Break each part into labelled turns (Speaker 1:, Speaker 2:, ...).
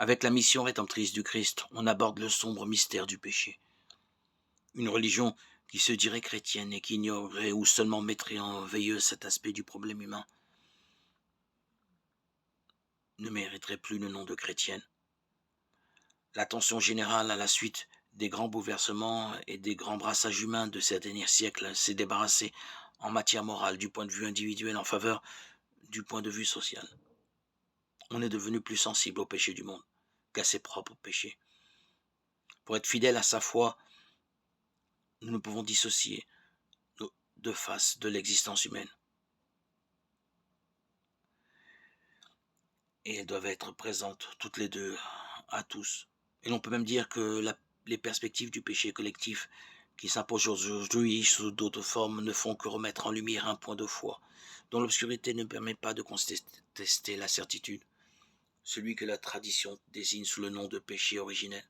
Speaker 1: Avec la mission rédemptrice du Christ, on aborde le sombre mystère du péché. Une religion qui se dirait chrétienne et qui ignorerait ou seulement mettrait en veilleuse cet aspect du problème humain ne mériterait plus le nom de chrétienne. L'attention générale à la suite des grands bouleversements et des grands brassages humains de ces derniers siècles s'est débarrassée en matière morale du point de vue individuel en faveur du point de vue social. On est devenu plus sensible au péché du monde qu'à ses propres péchés. Pour être fidèle à sa foi, nous ne pouvons dissocier nos deux faces de l'existence humaine. Et elles doivent être présentes toutes les deux à tous. Et l'on peut même dire que les perspectives du péché collectif qui s'imposent aujourd'hui sous d'autres formes ne font que remettre en lumière un point de foi, dont l'obscurité ne permet pas de contester la certitude, celui que la tradition désigne sous le nom de péché originel.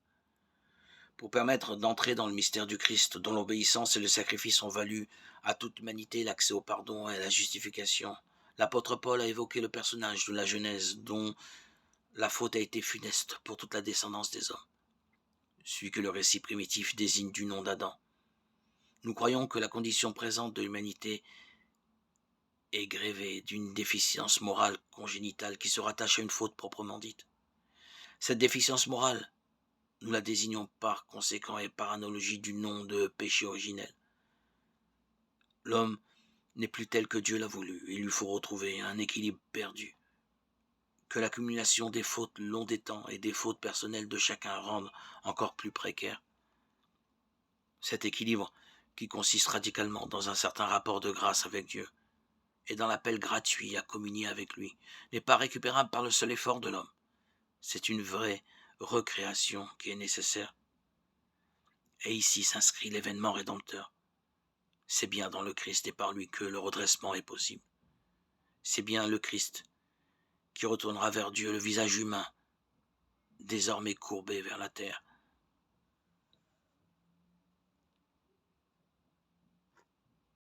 Speaker 1: Pour permettre d'entrer dans le mystère du Christ, dont l'obéissance et le sacrifice ont valu à toute humanité l'accès au pardon et à la justification, l'apôtre Paul a évoqué le personnage de la Genèse, dont la faute a été funeste pour toute la descendance des hommes, celui que le récit primitif désigne du nom d'Adam. Nous croyons que la condition présente de l'humanité est grévée d'une déficience morale congénitale qui se rattache à une faute proprement dite. Cette déficience morale, nous la désignons par conséquent et par analogie du nom de péché originel. L'homme n'est plus tel que Dieu l'a voulu, il lui faut retrouver un équilibre perdu, que l'accumulation des fautes long des temps et des fautes personnelles de chacun rendent encore plus précaire. Cet équilibre, qui consiste radicalement dans un certain rapport de grâce avec Dieu, et dans l'appel gratuit à communier avec lui, n'est pas récupérable par le seul effort de l'homme. C'est une vraie recréation qui est nécessaire. Et ici s'inscrit l'événement rédempteur. C'est bien dans le Christ et par lui que le redressement est possible. C'est bien le Christ qui retournera vers Dieu le visage humain, désormais courbé vers la terre,